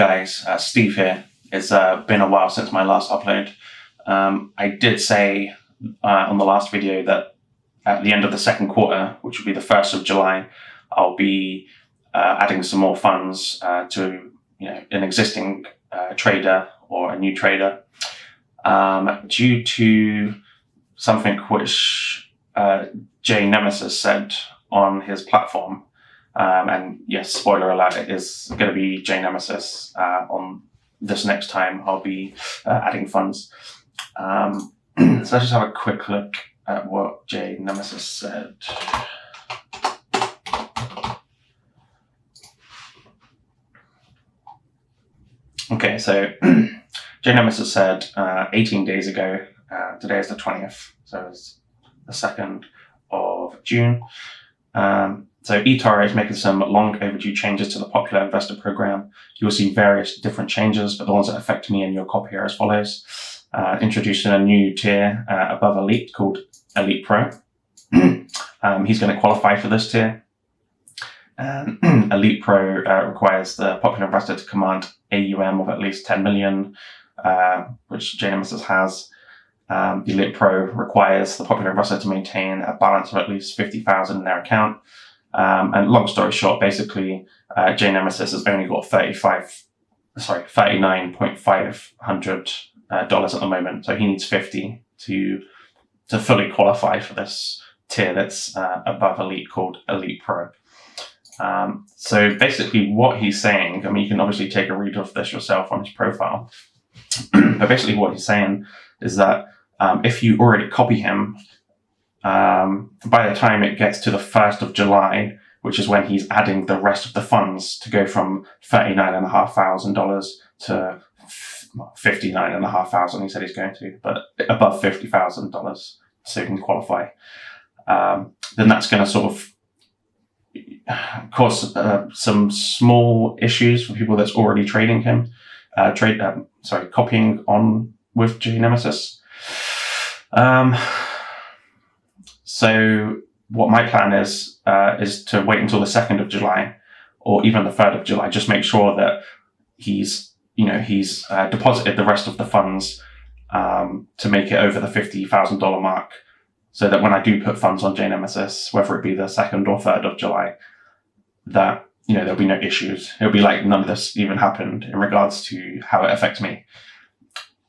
guys, Steve here. It's been a while since my last upload. I did say on the last video that at the end of the second quarter, which will be the 1st of July, I'll be adding some more funds to an existing trader or a new trader due to something which Jay Nemesis said on his platform. And yes, spoiler alert, it is going to be Jay Nemesis on this next time I'll be adding funds. So let's just have a quick look at what Jay Nemesis said. Okay, so Jay Nemesis said 18 days ago, today is the 20th, so it's the 2nd of June. So eToro is making some long overdue changes to the popular investor program. You will see various different changes, but the ones that affect me and your copy are as follows. Introducing a new tier above Elite called Elite Pro. He's going to qualify for this tier. Elite Pro requires the popular investor to command AUM of at least 10 million, which Jay Nemesis has. The Elite Pro requires the popular investor to maintain a balance of at least 50,000 in their account. And long story short, basically, Jay Nemesis has only got $39,500 at the moment. So he needs 50 to fully qualify for this tier that's above Elite called Elite Pro. So basically what he's saying, I mean, you can obviously take a read of this yourself on his profile. But basically what he's saying is that if you already copy him, by the time it gets to the 1st of July, which is when he's adding the rest of the funds to go from $39,500 to $59,500, he said he's going to, but above $50,000 so he can qualify, then that's going to sort of cause some small issues for people that's already trading him, copying on with Jay Nemesis. So what my plan is to wait until the 2nd of July or even the 3rd of July. Just make sure that he's deposited the rest of the funds to make it over the $50,000 mark, so that when I do put funds on Jay Nemesis, whether it be the 2nd or 3rd of July, that there'll be no issues. It'll be like none of this even happened in regards to how it affects me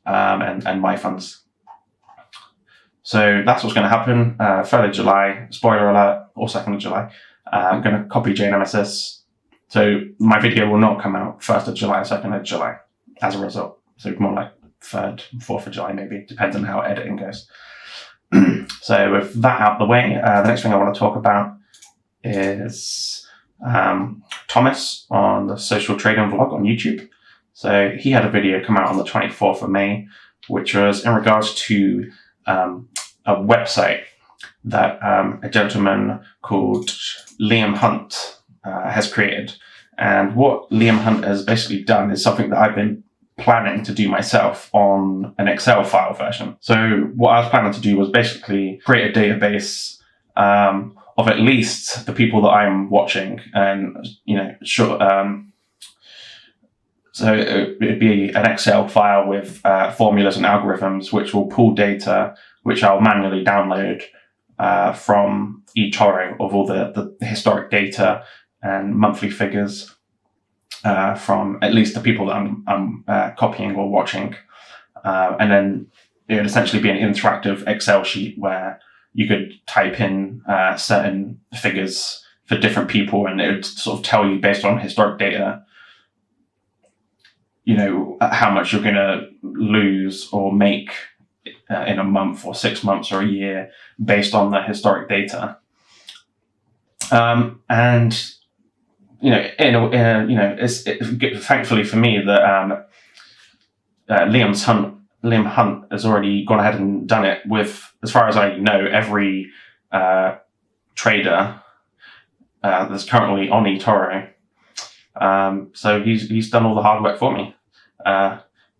and my funds. So that's what's going to happen. 3rd of July, spoiler alert, or 2nd of July. I'm going to copy Jay Nemesis. So my video will not come out 1st of July, 2nd of July as a result. So more like 3rd, 4th of July maybe, depends on how editing goes. So with that out of the way, the next thing I want to talk about is Thomas on the Social Trading Vlog on YouTube. So he had a video come out on the 24th of May, which was in regards to a website that a gentleman called Liam Hunt has created. And what Liam Hunt has basically done is something that I've been planning to do myself on an Excel file version. So what I was planning to do was basically create a database of at least the people that I'm watching, and so it'd be an Excel file with formulas and algorithms which will pull data which I'll manually download from eToro of all the historic data and monthly figures from at least the people that I'm copying or watching. And then it would essentially be an interactive Excel sheet where you could type in certain figures for different people, and it would sort of tell you based on historic data, how much you're going to lose or make in a month or 6 months or a year based on the historic data. And it's thankfully for me that Liam Hunt has already gone ahead and done it with, as far as I know, every trader that's currently on eToro. So he's done all the hard work for me,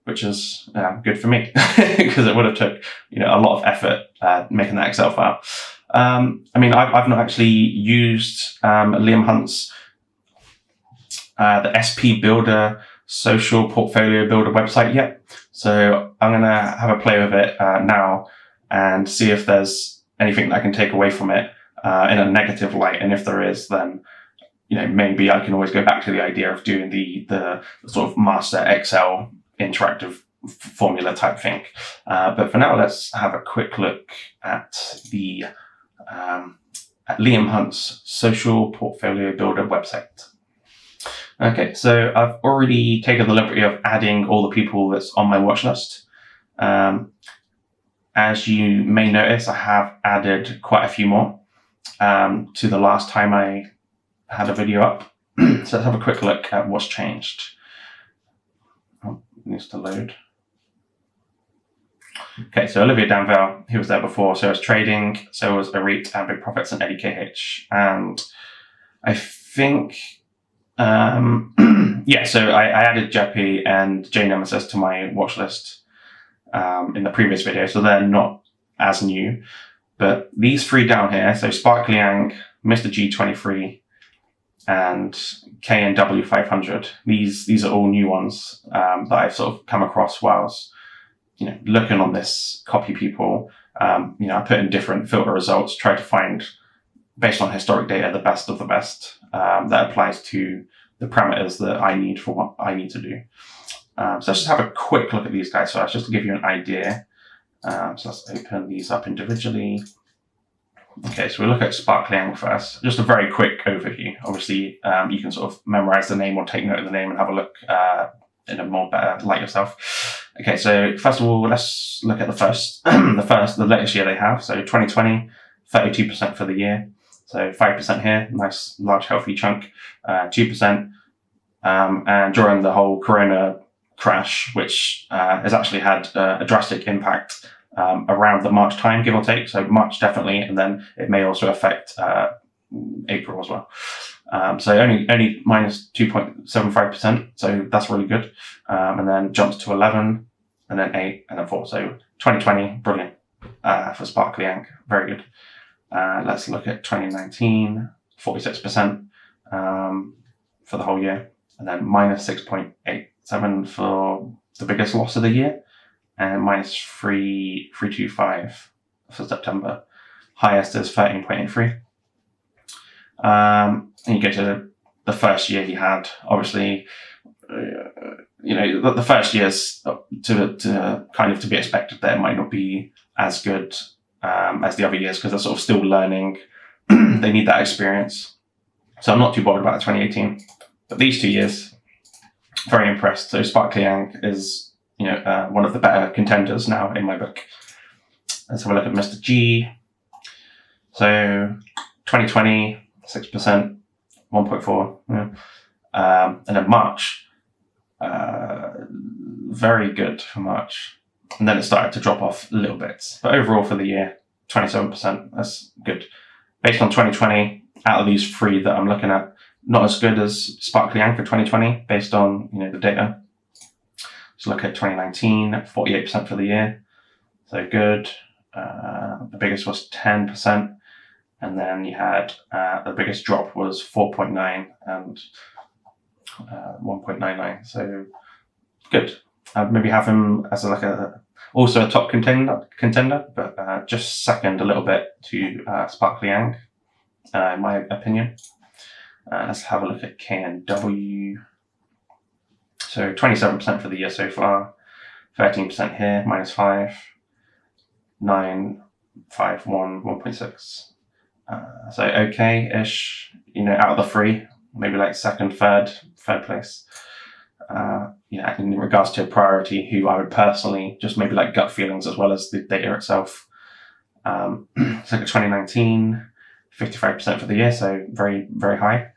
which is good for me because it would have took a lot of effort making that Excel file. I've not actually used Liam Hunt's the SPBuilder social portfolio builder website yet. So I'm going to have a play with it now and see if there's anything that I can take away from it in a negative light. And if there is, then maybe I can always go back to the idea of doing the sort of master Excel interactive formula type thing. But for now, let's have a quick look at the at Liam Hunt's social portfolio builder website. Okay, so I've already taken the liberty of adding all the people that's on my watch list. As you may notice, I have added quite a few more to the last time I had a video up. So let's have a quick look at what's changed. Oh, it needs to load. Okay, so Olivia Danville, he was there before, so was trading, so was Arit and Big Profits and Eddie KH. And I think, yeah, so I added Jeppy and J Nemesis to my watch list in the previous video, so they're not as new. But these three down here, so Spark Liang, Mr. G23, and KNW 500, these are all new ones that I've sort of come across whilst looking on this copy people. I put in different filter results, try to find, based on historic data, the best of the best that applies to the parameters that I need for what I need to do. So let's just have a quick look at these guys first, just to give you an idea. So let's open these up individually. Okay, so we'll look at Spark Liang first. Just a very quick overview. Obviously, you can sort of memorize the name or take note of the name and have a look in a more better light yourself. Okay, so first of all, let's look at the latest year they have. So 2020, 32% for the year. So 5% here, nice large healthy chunk. 2%, and during the whole Corona crash, which has actually had a drastic impact around the March time, give or take. So March definitely, and then it may also affect April as well. So only minus 2.75%. So that's really good. And then jumps to 11, and then 8, and then 4. So 2020, brilliant for Spark Liang, very good. Let's look at 2019, 46% for the whole year, and then minus 6.87 for the biggest loss of the year, and minus 325 for September. Highest is 13.83. And you go to the first year he had. Obviously, the first year's to kind of to be expected that it might not be as good as the other years because they're sort of still learning. They need that experience. So I'm not too bothered about 2018. But these 2 years, very impressed. So Spark Liang is one of the better contenders now in my book. Let's have a look at Mr. G. So 2020, 6%, 1.4. Yeah. And then March, very good for March. And then it started to drop off a little bit. But overall for the year, 27%. That's good. Based on 2020, out of these three that I'm looking at, not as good as Spark Liang for 2020, based on the data. Let's look at 2019, 48% for the year. So good. The biggest was 10%. And then you had the biggest drop was 4.9 and 1.99. So good. I'd maybe have him as also a top contender, but just second a little bit to Spark Liang, in my opinion. Let's have a look at KNW. So 27% for the year so far, 13% here, minus 5, 9, 5, 1, 1.6. So okay-ish, out of the three, maybe like second, third place. In regards to priority, who I would personally just maybe like gut feelings as well as the data itself. So look at 2019, 55% for the year, so very, very high.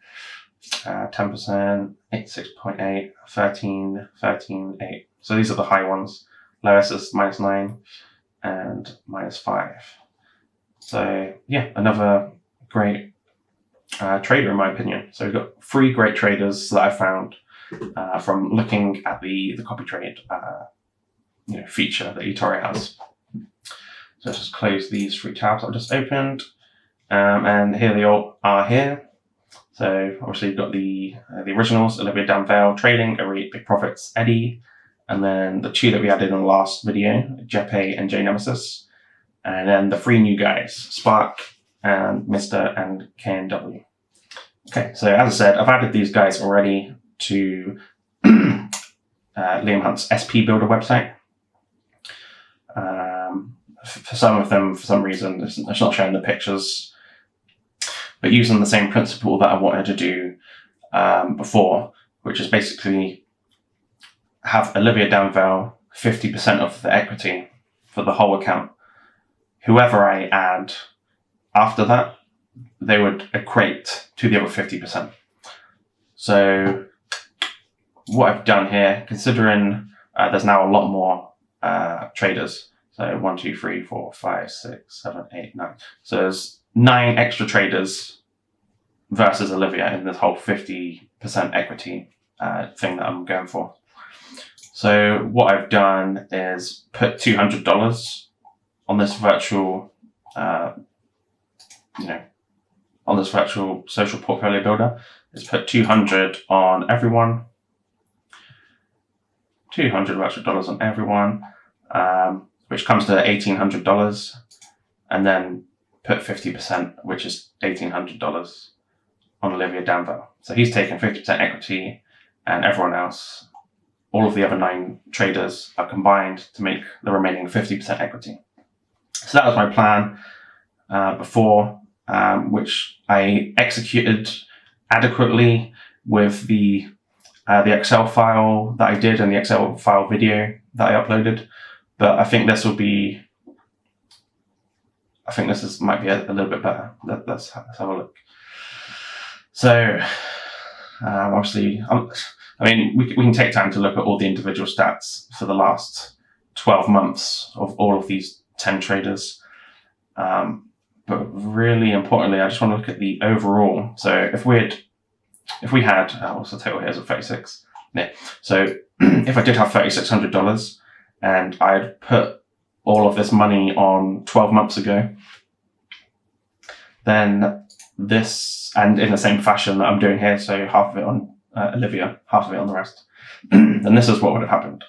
10%, 6.8, 13, 13, 8. So these are the high ones. Lowest is minus 9 and minus 5. So yeah, another great trader in my opinion. So we've got 3 great traders that I found from looking at the copy trade feature that eToro has. So let's just close these 3 tabs I've just opened, and here they all are here. So obviously you've got the originals, Olivia Danvale, Trading, Elite, Big Profits, Eddie, and then the 2 that we added in the last video, Jeppe and J Nemesis, and then the 3 new guys, Spark and Mr. and KNW. Okay, so as I said, I've added these guys already to Liam Hunt's SPBuilder website. For some of them, for some reason, it's not showing the pictures, but using the same principle that I wanted to do before, which is basically have Olivia Danvale 50% of the equity for the whole account. Whoever I add after that, they would equate to the other 50%. So what I've done here, considering there's now a lot more traders, so 1, 2, 3, 4, 5, 6, 7, 8, 9. So there's 9 extra traders versus Olivia in this whole 50% equity thing that I'm going for. So what I've done is put $200 on this virtual, on this virtual social portfolio builder. Is put 200 on everyone, $200 virtual dollars on everyone, which comes to $1,800, and then put 50%, which is $1,800 on Olivia Danvale. So he's taken 50% equity, and everyone else, all of the other 9 traders, are combined to make the remaining 50% equity. So that was my plan before, which I executed adequately with the Excel file that I did and the Excel file video that I uploaded. But I think this will be, might be a little bit better. Let's have a look. So obviously, we can take time to look at all the individual stats for the last 12 months of all of these 10 traders. But really importantly, I just want to look at the overall. So if we had, what's the total here? Is it 36? Yeah. So if I did have $3,600 and I'd put all of this money on 12 months ago, then this, and in the same fashion that I'm doing here, so half of it on Olivia, half of it on the rest, then this is what would have happened.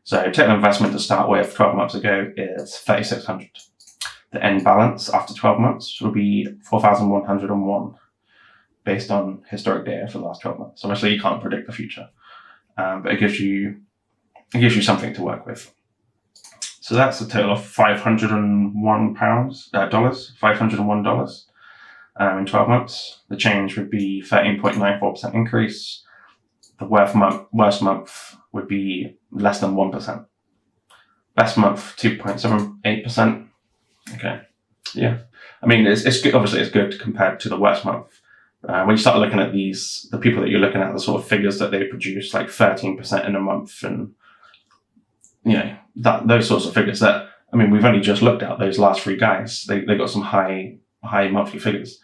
So total investment to start with 12 months ago is $3,600. The end balance after 12 months will be $4,101 based on historic data for the last 12 months. Obviously, you can't predict the future, but it gives you something to work with. So that's a total of $501 in 12 months. The change would be 13.94% increase. The worst month would be less than 1%. Best month, 2.78%. Okay, yeah. I mean, it's good. Obviously, it's good compared to the worst month. When you start looking at the people that you're looking at, the sort of figures that they produce, like 13% in a month, and those sorts of figures. That, I mean, we've only just looked at those last 3 guys. They got some high monthly figures.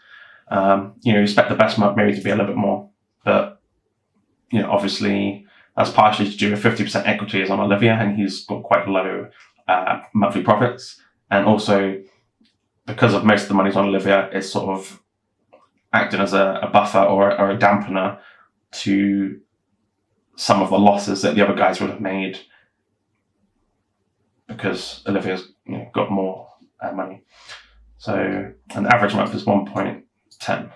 You expect the best month maybe to be a little bit more, but obviously that's partially to do with 50% equity is on Olivia, and he's got quite low monthly profits. And also, because of most of the money's on Olivia, it's sort of acting as a buffer or a dampener to some of the losses that the other guys would have made, because Olivia's got more money. So an average month is 1.10.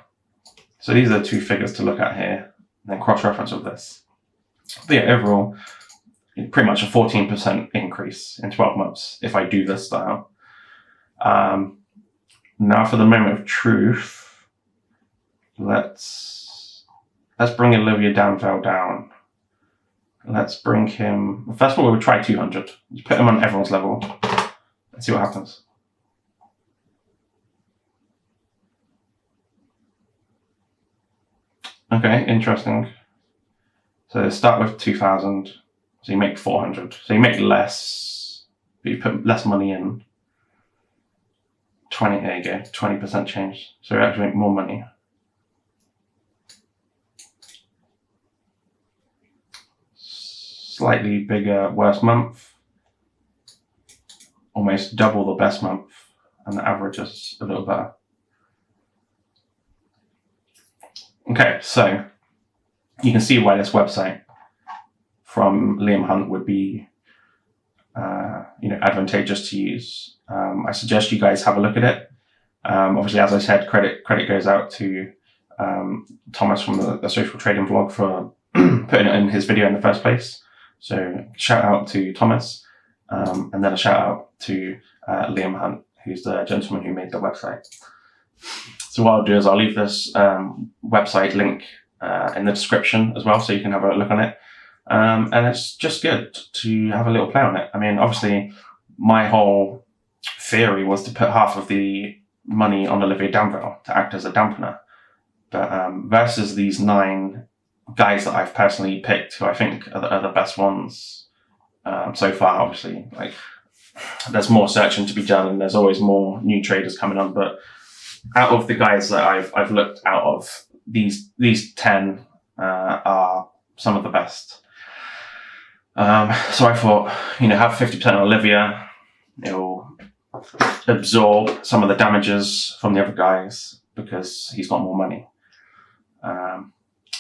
So these are the 2 figures to look at here, and then cross-reference with this. But yeah, overall, pretty much a 14% increase in 12 months if I do this style. Now for the moment of truth, let's bring Olivia Danvale down. Let's bring him, first of all, we'll try 200. Let's put him on everyone's level. Let's see what happens. Okay, interesting. So start with 2,000. So you make 400. So you make less, but you put less money in. 20, there you go, 20% change. So you actually make more money. Slightly bigger, worst month. Almost double the best month. And the average is a little better. Okay, so you can see why this website from Liam Hunt would be advantageous to use. I suggest you guys have a look at it. Obviously, as I said, credit goes out to Thomas from the Social Trading Vlog for putting it in his video in the first place. So shout out to Thomas, and then a shout out to Liam Hunt, who's the gentleman who made the website. So what I'll do is I'll leave this website link in the description as well, so you can have a look on it. And it's just good to have a little play on it. I mean, obviously, my whole theory was to put half of the money on Olivier Danville to act as a dampener. But versus these 9 guys that I've personally picked, who I think are the best ones so far, obviously, like, there's more searching to be done and there's always more new traders coming on. But out of the guys that I've looked out of, these 10 are some of the best. So I thought, have 50% on Olivia. It'll absorb some of the damages from the other guys because he's got more money.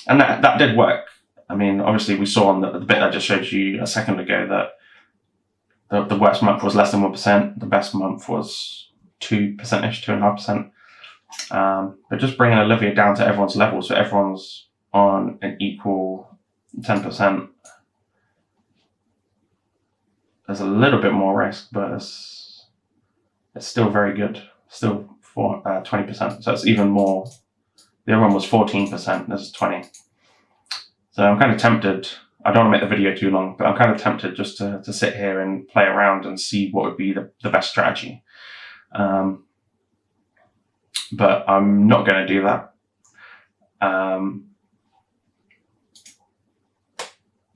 And that did work. I mean, obviously we saw on the bit I just showed you a second ago that the worst month was less than 1%. The best month was 2%-ish, 2.5%. But just bringing Olivia down to everyone's level, so everyone's on an equal 10%. There's a little bit more risk, but it's still very good. Still for 20%. So it's even more. The other one was 14%. This is 20%. So I'm kind of tempted. I don't want to make the video too long, but I'm kind of tempted just to sit here and play around and see what would be the best strategy. But I'm not going to do that.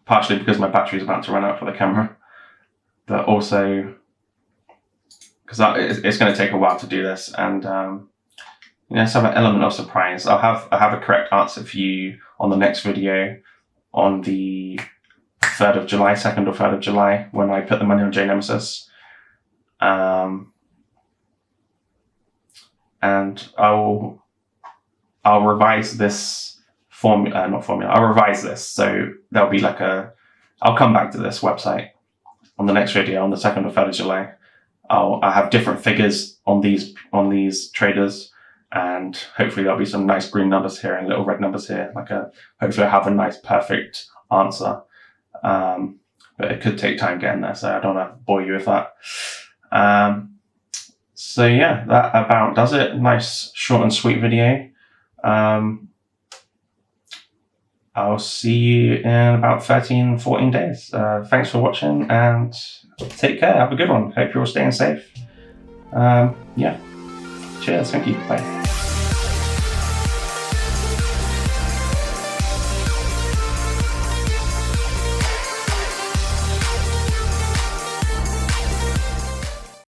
Partially because my battery is about to run out for the camera, but also because it's going to take a while to do this, and let's have an element of surprise. I have a correct answer for you on the next video on the 3rd of July, 2nd or 3rd of July, when I put the money on J Nemesis. And I'll revise this I'll revise this. So there'll be I'll come back to this website on the next video on the 2nd or 3rd of July. I'll have different figures on these traders, and hopefully there'll be some nice green numbers here and little red numbers here. Hopefully I'll have a nice perfect answer. But it could take time getting there, so I don't want to bore you with that. So yeah, that about does it. Nice short and sweet video. I'll see you in about 13-14 days. Thanks for watching and take care. Have a good one. Hope you're all staying safe. Yeah. Cheers. Thank you. Bye.